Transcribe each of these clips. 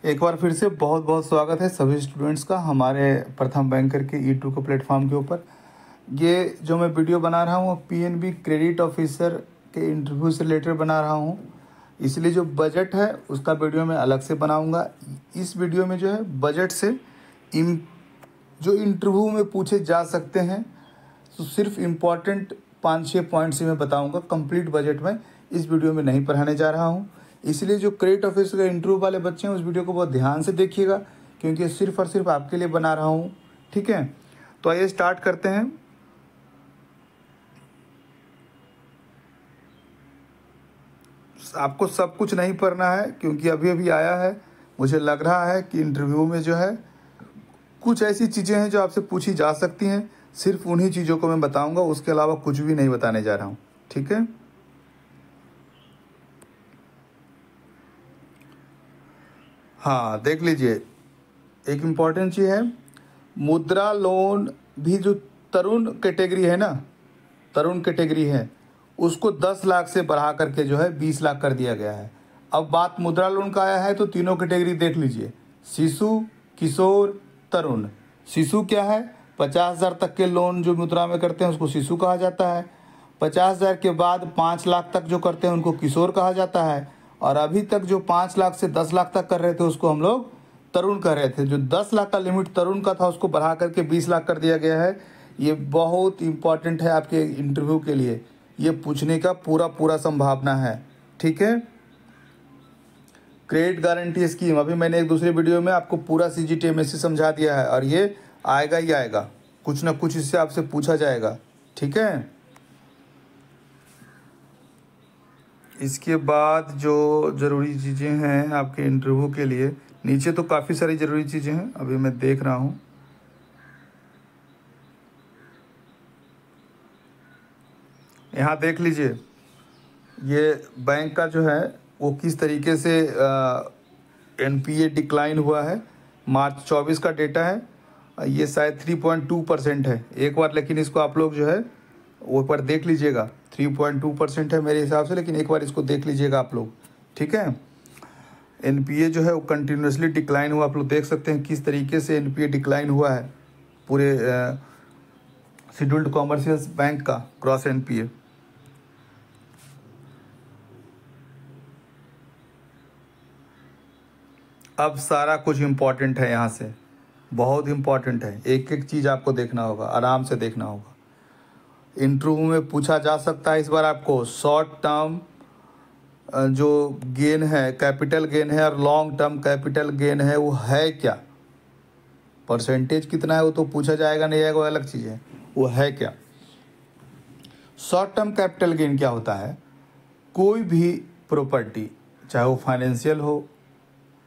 एक बार फिर से बहुत बहुत स्वागत है सभी स्टूडेंट्स का हमारे प्रथम बैंकर के E2 के प्लेटफॉर्म के ऊपर। ये जो मैं वीडियो बना रहा हूँ PNB क्रेडिट ऑफिसर के इंटरव्यू से रिलेटेड बना रहा हूँ, इसलिए जो बजट है उसका वीडियो मैं अलग से बनाऊँगा। इस वीडियो में जो है बजट से जो इंटरव्यू में पूछे जा सकते हैं तो सिर्फ इम्पॉर्टेंट 5-6 पॉइंट्स ही मैं बताऊँगा। कंप्लीट बजट में इस वीडियो में नहीं पढ़ाने जा रहा हूँ, इसलिए जो क्रेडिट ऑफिसर का इंटरव्यू वाले बच्चे हैं उस वीडियो को बहुत ध्यान से देखिएगा, क्योंकि सिर्फ और सिर्फ आपके लिए बना रहा हूँ। ठीक है, तो आइए स्टार्ट करते हैं। आपको सब कुछ नहीं पढ़ना है क्योंकि अभी अभी आया है। मुझे लग रहा है कि इंटरव्यू में जो है कुछ ऐसी चीज़ें हैं जो आपसे पूछी जा सकती हैं, सिर्फ उन्हीं चीज़ों को मैं बताऊंगा, उसके अलावा कुछ भी नहीं बताने जा रहा हूँ। ठीक है, हाँ देख लीजिए, एक इम्पॉर्टेंट चीज़ है, मुद्रा लोन भी जो तरुण कैटेगरी है ना, तरुण कैटेगरी है, उसको 10 लाख से बढ़ा करके जो है 20 लाख कर दिया गया है। अब बात मुद्रा लोन का आया है तो तीनों कैटेगरी देख लीजिए, शिशु, किशोर, तरुण। शिशु क्या है? 50,000 तक के लोन जो मुद्रा में करते हैं उसको शिशु कहा जाता है। 50,000 के बाद 5 लाख तक जो करते हैं उनको किशोर कहा जाता है। और अभी तक जो 5 लाख से 10 लाख तक कर रहे थे उसको हम लोग तरुण कर रहे थे। जो 10 लाख का लिमिट तरुण का था उसको बढ़ा करके 20 लाख कर दिया गया है। ये बहुत इंपॉर्टेंट है आपके इंटरव्यू के लिए, ये पूछने का पूरा संभावना है। ठीक है, क्रेडिट गारंटी स्कीम अभी मैंने एक दूसरे वीडियो में आपको पूरा CGTMSE समझा दिया है और ये आएगा ही आएगा, कुछ ना कुछ इससे आपसे पूछा जाएगा। ठीक है, इसके बाद जो ज़रूरी चीज़ें हैं आपके इंटरव्यू के लिए, नीचे तो काफ़ी सारी ज़रूरी चीज़ें हैं, अभी मैं देख रहा हूँ। यहाँ देख लीजिए, ये बैंक का जो है वो किस तरीके से NPA डिक्लाइन हुआ है। मार्च 24 का डेटा है, ये शायद 3.2% है एक बार, लेकिन इसको आप लोग जो है वो पर देख लीजिएगा। 3.2% है मेरे हिसाब से, लेकिन एक बार इसको देख लीजिएगा आप लोग। ठीक है, NPA जो है वो कंटिन्यूसली डिक्लाइन हुआ, आप लोग देख सकते हैं किस तरीके से NPA डिक्लाइन हुआ है पूरे शेड्यूल्ड कॉमर्शियल बैंक का क्रॉस NPA। अब सारा कुछ इम्पॉर्टेंट है, यहाँ से बहुत इम्पॉर्टेंट है, एक एक चीज़ आपको देखना होगा, आराम से देखना होगा। इंटरव्यू में पूछा जा सकता है इस बार आपको शॉर्ट टर्म जो गेन है, कैपिटल गेन है, और लॉन्ग टर्म कैपिटल गेन है, वो है क्या, परसेंटेज कितना है वो तो पूछा जाएगा नहीं जाएगा, वो अलग चीज़ है, वो है क्या। शॉर्ट टर्म कैपिटल गेन क्या होता है? कोई भी प्रॉपर्टी, चाहे वो फाइनेंशियल हो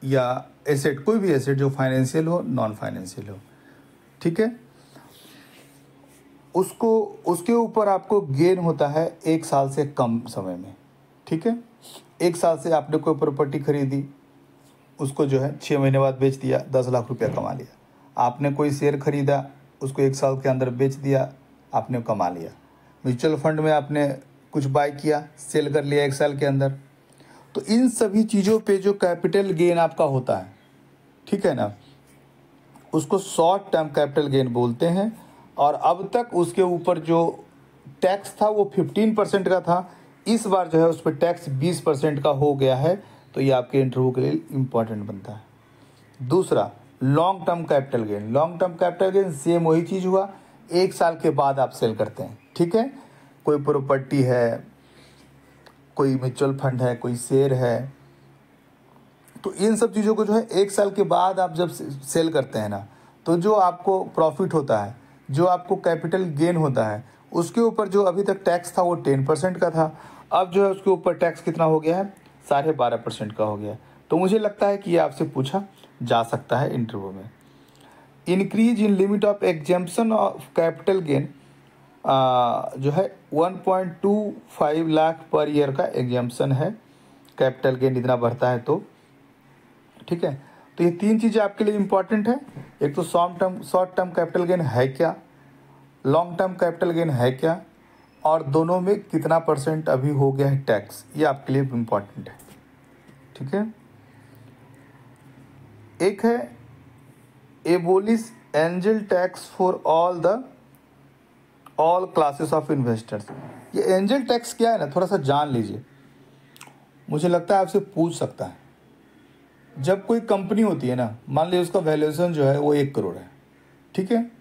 या एसेट, कोई भी एसेट जो फाइनेंशियल हो नॉन फाइनेंशियल हो, ठीक है, उसको उसके ऊपर आपको गेन होता है 1 साल से कम समय में। ठीक है, 1 साल से आपने कोई प्रॉपर्टी खरीदी, उसको जो है 6 महीने बाद बेच दिया, 10 लाख रुपया कमा लिया। आपने कोई शेयर खरीदा, उसको 1 साल के अंदर बेच दिया, आपने कमा लिया। म्यूचुअल फंड में आपने कुछ बाय किया, सेल कर लिया 1 साल के अंदर। तो इन सभी चीज़ों पे जो कैपिटल गेन आपका होता है, ठीक है ना, उसको शॉर्ट टर्म कैपिटल गेन बोलते हैं। और अब तक उसके ऊपर जो टैक्स था वो 15% का था, इस बार जो है उस पर टैक्स 20% का हो गया है, तो ये आपके इंटरव्यू के लिए इम्पॉर्टेंट बनता है। दूसरा, long term capital gain. Long term capital gain same वही चीज़ हुआ, 1 साल के बाद आप सेल करते हैं। ठीक है, कोई प्रॉपर्टी है, कोई म्यूचुअल फंड है, कोई शेयर है, तो इन सब चीज़ों को जो है 1 साल के बाद आप जब सेल करते हैं ना, तो जो आपको प्रॉफिट होता है, जो आपको कैपिटल गेन होता है, उसके ऊपर जो अभी तक टैक्स था वो 10% का था, अब जो है उसके ऊपर टैक्स कितना हो गया है, 12.5% का हो गया। तो मुझे लगता है कि ये आपसे पूछा जा सकता है इंटरव्यू में। Increase in limit of exemption of capital gain जो है 1.25 लाख पर ईयर का एग्जेम्पशन है, कैपिटल गेन इतना बढ़ता है तो। ठीक है, तो ये 3 चीज़ें आपके लिए इंपॉर्टेंट है। एक तो शॉर्ट टर्म कैपिटल गेन है क्या, लॉन्ग टर्म कैपिटल गेन है क्या, और दोनों में कितना % अभी हो गया है टैक्स, ये आपके लिए इम्पॉर्टेंट है। ठीक है, एक है abolish angel tax for all classes of investors. ये एंजल टैक्स क्या है ना, थोड़ा सा जान लीजिए, मुझे लगता है आपसे पूछ सकता है। जब कोई कंपनी होती है ना, मान लीजिए उसका वैल्यूएशन जो है वो 1 करोड़ है, ठीक है,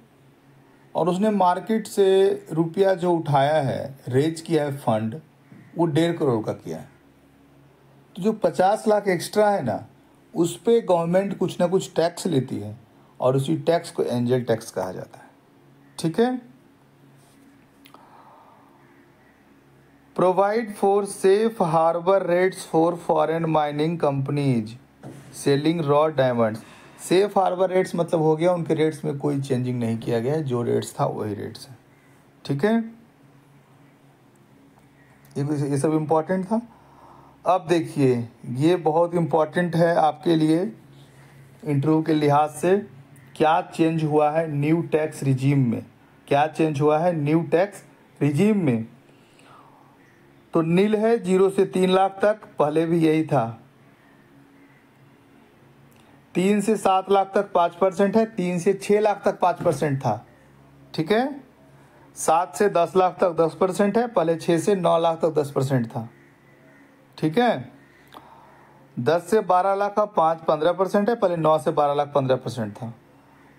और उसने मार्केट से रुपया जो उठाया है, रेज किया है फंड, वो 1.5 करोड़ का किया है, तो जो 50 लाख एक्स्ट्रा है ना, उस पर गवर्नमेंट कुछ ना कुछ टैक्स लेती है और उसी टैक्स को एंजल टैक्स कहा जाता है, ठीक है। Provide for safe harbour rates for foreign mining companies selling raw diamonds. Safe harbour rates मतलब हो गया उनके रेट्स में कोई चेंजिंग नहीं किया गया है, जो रेट्स था वही रेट्स है, ठीक है। ये सब इम्पोर्टेंट था। अब देखिए, ये बहुत इम्पोर्टेंट है आपके लिए इंटरव्यू के लिहाज से। क्या चेंज हुआ है न्यू टैक्स रिजीम में? क्या चेंज हुआ है न्यू टैक्स रिजीम में? तो नील है 0 से 3 लाख तक, पहले भी यही था। 3 से 7 लाख तक 5% है, 3 से 6 लाख तक 5% था, ठीक है। 7 से 10 लाख तक 10% है, पहले 6 से 9 लाख तक 10% था, ठीक है। 10 से 12 लाख का 15% है, पहले 9 से 12 लाख 15% था।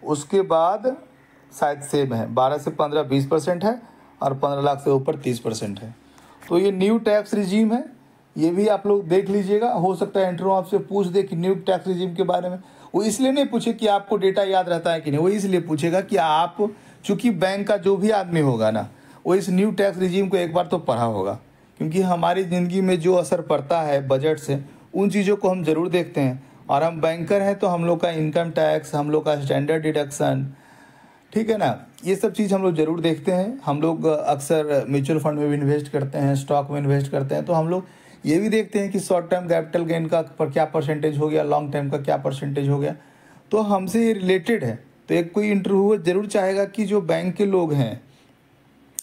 उसके बाद शायद सेम है, 12 से 15 20% है और 15 लाख से ऊपर 30% है। तो ये न्यू टैक्स रिजीम है, ये भी आप लोग देख लीजिएगा। हो सकता है इंटरव्यू आपसे पूछ दे कि न्यू टैक्स रिजीम के बारे में। वो इसलिए नहीं पूछे कि आपको डेटा याद रहता है कि नहीं, वो इसलिए पूछेगा कि आप, चूंकि बैंक का जो भी आदमी होगा ना, वो इस न्यू टैक्स रिजीम को एक बार तो पढ़ा होगा, क्योंकि हमारी ज़िंदगी में जो असर पड़ता है बजट से, उन चीज़ों को हम ज़रूर देखते हैं। और हम बैंकर हैं तो हम लोग का इनकम टैक्स, हम लोग का स्टैंडर्ड डिडक्शन, ठीक है ना, ये सब चीज़ हम लोग ज़रूर देखते हैं। हम लोग अक्सर म्यूचुअल फंड में भी इन्वेस्ट करते हैं, स्टॉक में इन्वेस्ट करते हैं, तो हम लोग ये भी देखते हैं कि शॉर्ट टर्म कैपिटल गेन का पर क्या परसेंटेज हो गया, लॉन्ग टर्म का क्या परसेंटेज हो गया, तो हमसे ये रिलेटेड है। तो एक कोई इंटरव्यूअर ज़रूर चाहेगा कि जो बैंक के लोग हैं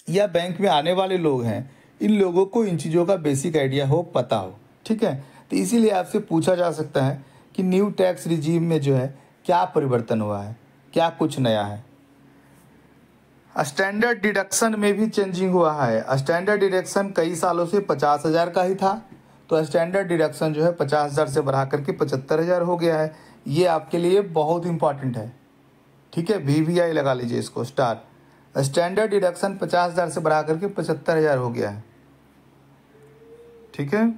या बैंक में आने वाले लोग हैं, इन लोगों को इन चीज़ों का बेसिक आइडिया हो, पता हो, ठीक है। तो इसीलिए आपसे पूछा जा सकता है कि न्यू टैक्स रिजीम में जो है क्या परिवर्तन हुआ है, क्या कुछ नया है। स्टैंडर्ड डिडक्शन में भी चेंजिंग हुआ है। स्टैंडर्ड डिडक्शन कई सालों से 50,000 का ही था, तो स्टैंडर्ड डिडक्शन जो है 50,000 से बढ़ा करके 75,000 हो गया है। ये आपके लिए बहुत इंपॉर्टेंट है, ठीक है। VVI लगा लीजिए इसको, स्टार। स्टैंडर्ड डिडक्शन 50,000 से बढ़ा करके 75,000 हो गया है, ठीक है।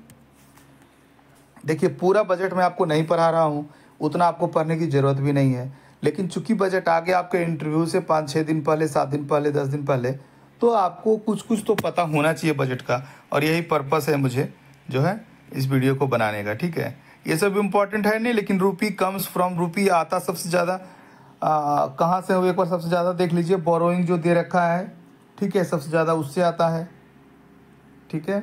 देखिए, पूरा बजट मैं आपको नहीं पढ़ा रहा हूँ, उतना आपको पढ़ने की ज़रूरत भी नहीं है, लेकिन चूंकि बजट आ गया आपके इंटरव्यू से 5-6 दिन पहले, 7 दिन पहले, 10 दिन पहले, तो आपको कुछ कुछ तो पता होना चाहिए बजट का। और यही पर्पस है मुझे जो है इस वीडियो को बनाने का, ठीक है। ये सब इम्पॉर्टेंट है नहीं, लेकिन रूपी कम्स फ्रॉम, रूपी आता सबसे ज़्यादा कहाँ से हो, एक बार सबसे ज़्यादा देख लीजिए। बोरोइंग जो दे रखा है, ठीक है, सबसे ज़्यादा उससे आता है, ठीक है।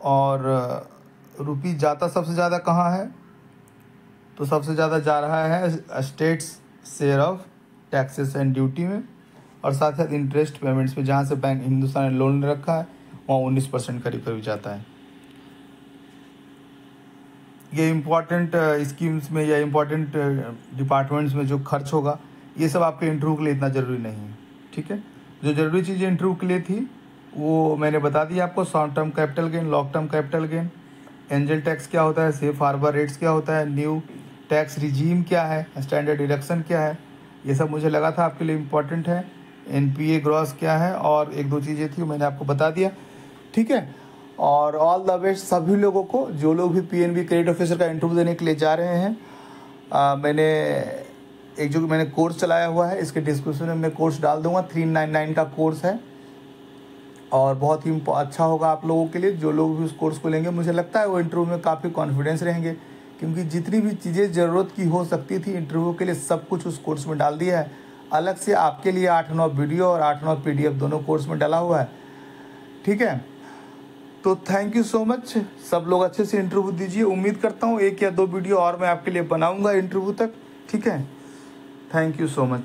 और रूपी जाता सबसे ज़्यादा कहाँ है, तो सबसे ज़्यादा जा रहा है states share of taxes and duty में, और साथ साथ इंटरेस्ट पेमेंट्स में, जहाँ से बैंक हिंदुस्तान ने लोन रखा है वहाँ 19% करीब करीब जाता है। ये इम्पॉर्टेंट स्कीम्स में या इम्पॉर्टेंट डिपार्टमेंट्स में जो खर्च होगा, ये सब आपके इंटरव्यू के लिए इतना ज़रूरी नहीं है, ठीक है। जो ज़रूरी चीज़ें इंटरव्यू के लिए थी वो मैंने बता दी आपको। Short term capital gain, long term capital gain, angel tax क्या होता है, सेफ हार्बर रेट्स क्या होता है, न्यू टैक्स रिजीम क्या है, स्टैंडर्ड डिडक्शन क्या है, ये सब मुझे लगा था आपके लिए इम्पॉर्टेंट है। NPA ग्रॉस क्या है, और 1-2 चीज़ें थी मैंने आपको बता दिया, ठीक है। और ऑल द बेस्ट सभी लोगों को, जो लोग भी PNB क्रेडिट ऑफिसर का इंटरव्यू देने के लिए जा रहे हैं। मैंने कोर्स चलाया हुआ है, इसके डिस्क्रिप्शन में मैं कोर्स डाल दूंगा। 399 का कोर्स है और बहुत ही अच्छा होगा आप लोगों के लिए। जो लोग भी उस कोर्स को लेंगे, मुझे लगता है वो इंटरव्यू में काफ़ी कॉन्फिडेंस रहेंगे, क्योंकि जितनी भी चीज़ें ज़रूरत की हो सकती थी इंटरव्यू के लिए, सब कुछ उस कोर्स में डाल दिया है। अलग से आपके लिए 8-9 वीडियो और 8-9 PDF दोनों कोर्स में डाला हुआ है, ठीक है। तो थैंक यू सो मच, सब लोग अच्छे से इंटरव्यू दीजिए। उम्मीद करता हूँ 1 या 2 वीडियो और मैं आपके लिए बनाऊँगा इंटरव्यू तक, ठीक है। Thank you so much.